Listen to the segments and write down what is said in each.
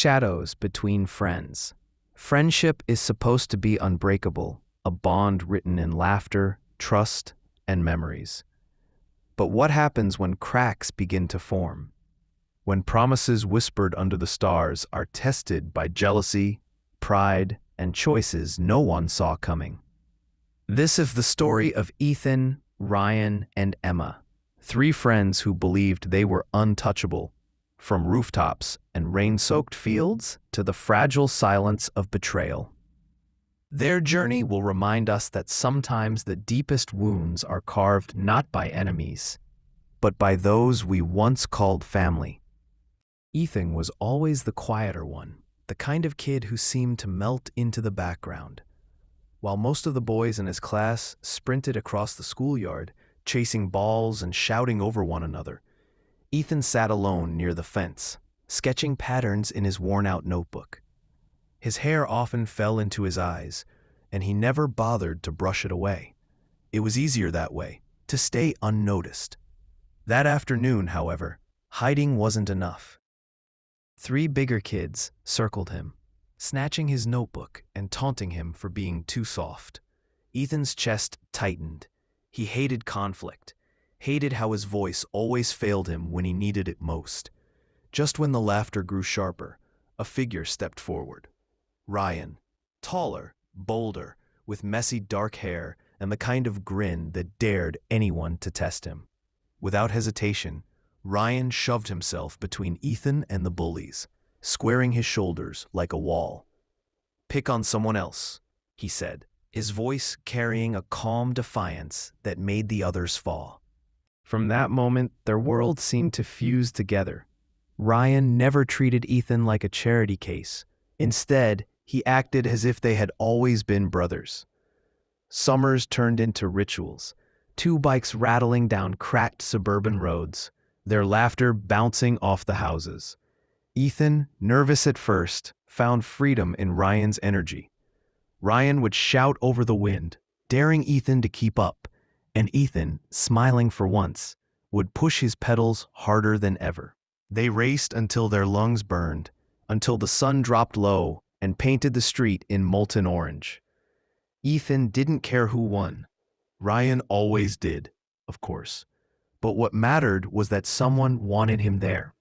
shadows between friends. Friendship is supposed to be unbreakable, a bond written in laughter, trust, and memories. But what happens when cracks begin to form? When promises whispered under the stars are tested by jealousy, pride, and choices no one saw coming. This is the story of Ethan, Ryan, and Emma, three friends who believed they were untouchable, from rooftops and rain-soaked fields to the fragile silence of betrayal. Their journey will remind us that sometimes the deepest wounds are carved not by enemies, but by those we once called family. Ethan was always the quieter one, the kind of kid who seemed to melt into the background. While most of the boys in his class sprinted across the schoolyard, chasing balls and shouting over one another, Ethan sat alone near the fence, sketching patterns in his worn-out notebook. His hair often fell into his eyes, and he never bothered to brush it away. It was easier that way, to stay unnoticed. That afternoon, however, hiding wasn't enough. Three bigger kids circled him, snatching his notebook and taunting him for being too soft. Ethan's chest tightened. He hated conflict, hated how his voice always failed him when he needed it most. Just when the laughter grew sharper, a figure stepped forward. Ryan, taller, bolder, with messy dark hair and the kind of grin that dared anyone to test him. Without hesitation, Ryan shoved himself between Ethan and the bullies, squaring his shoulders like a wall. "Pick on someone else," he said, his voice carrying a calm defiance that made the others fall. From that moment, their worlds seemed to fuse together. Ryan never treated Ethan like a charity case. Instead, he acted as if they had always been brothers. Summers turned into rituals, two bikes rattling down cracked suburban roads, their laughter bouncing off the houses. Ethan, nervous at first, found freedom in Ryan's energy. Ryan would shout over the wind, daring Ethan to keep up, and Ethan, smiling for once, would push his pedals harder than ever. They raced until their lungs burned, until the sun dropped low and painted the street in molten orange. Ethan didn't care who won. Ryan always did, of course. But what mattered was that someone wanted him there,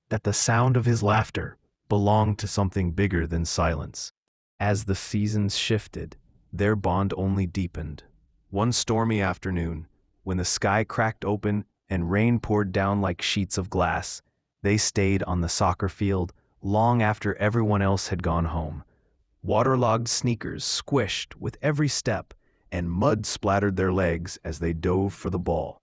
that the sound of his laughter belonged to something bigger than silence. As the seasons shifted, their bond only deepened. One stormy afternoon, when the sky cracked open and rain poured down like sheets of glass, they stayed on the soccer field long after everyone else had gone home. Waterlogged sneakers squished with every step, and mud splattered their legs as they dove for the ball.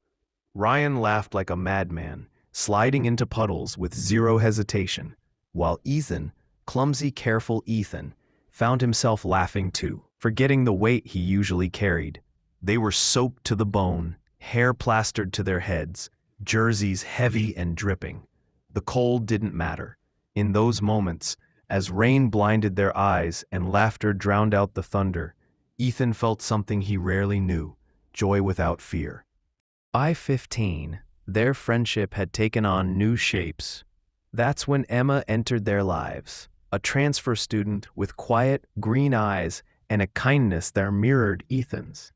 Ryan laughed like a madman, sliding into puddles with zero hesitation, while Ethan, clumsy, careful Ethan, found himself laughing too, forgetting the weight he usually carried. They were soaked to the bone, hair plastered to their heads, jerseys heavy and dripping. The cold didn't matter. In those moments, as rain blinded their eyes and laughter drowned out the thunder, Ethan felt something he rarely knew, joy without fear. By 15, their friendship had taken on new shapes. That's when Emma entered their lives, a transfer student with quiet, green eyes and a kindness that mirrored Ethan's.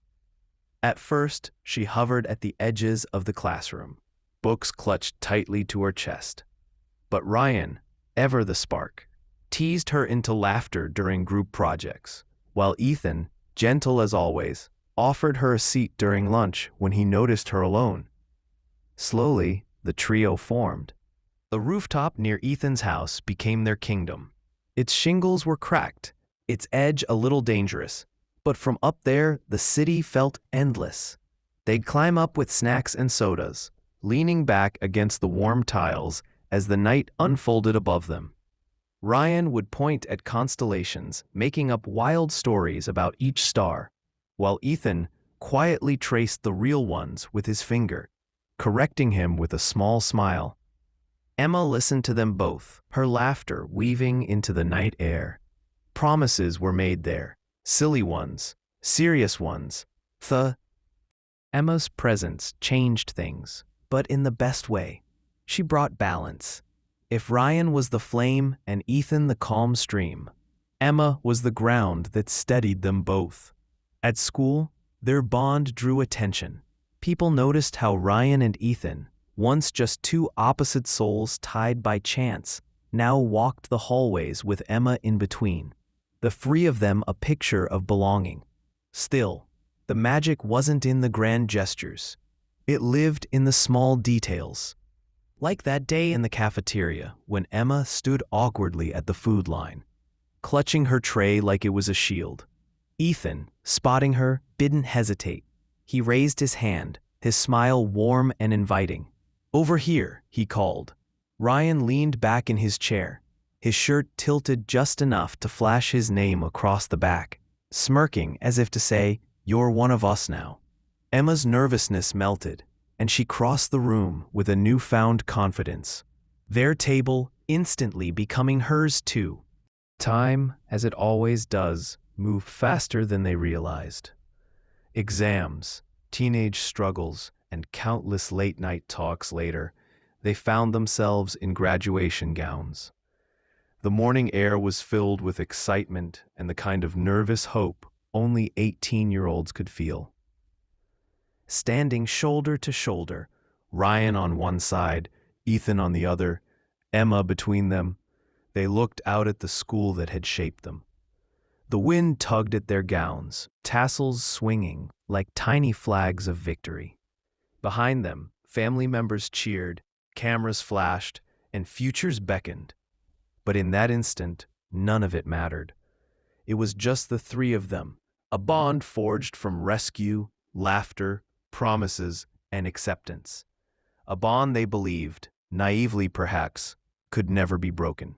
At first, she hovered at the edges of the classroom, books clutched tightly to her chest. But Ryan, ever the spark, teased her into laughter during group projects, while Ethan, gentle as always, offered her a seat during lunch when he noticed her alone. Slowly, the trio formed. The rooftop near Ethan's house became their kingdom. Its shingles were cracked, its edge a little dangerous, but from up there, the city felt endless. They'd climb up with snacks and sodas, leaning back against the warm tiles as the night unfolded above them. Ryan would point at constellations, making up wild stories about each star, while Ethan quietly traced the real ones with his finger, correcting him with a small smile. Emma listened to them both, her laughter weaving into the night air. Promises were made there, silly ones, serious ones. Emma's presence changed things, but in the best way. She brought balance. If Ryan was the flame and Ethan the calm stream, Emma was the ground that steadied them both. At school, their bond drew attention. People noticed how Ryan and Ethan, once just two opposite souls tied by chance, now walked the hallways with Emma in between, the three of them a picture of belonging. Still, the magic wasn't in the grand gestures. It lived in the small details. Like that day in the cafeteria when Emma stood awkwardly at the food line, clutching her tray like it was a shield. Ethan, spotting her, didn't hesitate. He raised his hand, his smile warm and inviting. "Over here," he called. Ryan leaned back in his chair, his shirt tilted just enough to flash his name across the back, smirking as if to say, "You're one of us now." Emma's nervousness melted, and she crossed the room with a newfound confidence, their table instantly becoming hers too. Time, as it always does, moved faster than they realized. Exams, teenage struggles, and countless late-night talks later, they found themselves in graduation gowns. The morning air was filled with excitement and the kind of nervous hope only 18-year-olds could feel. Standing shoulder to shoulder, Ryan on one side, Ethan on the other, Emma between them, they looked out at the school that had shaped them. The wind tugged at their gowns, tassels swinging like tiny flags of victory. Behind them, family members cheered, cameras flashed, and futures beckoned. But in that instant, none of it mattered. It was just the three of them, a bond forged from rescue, laughter, promises, and acceptance. A bond they believed, naively perhaps, could never be broken.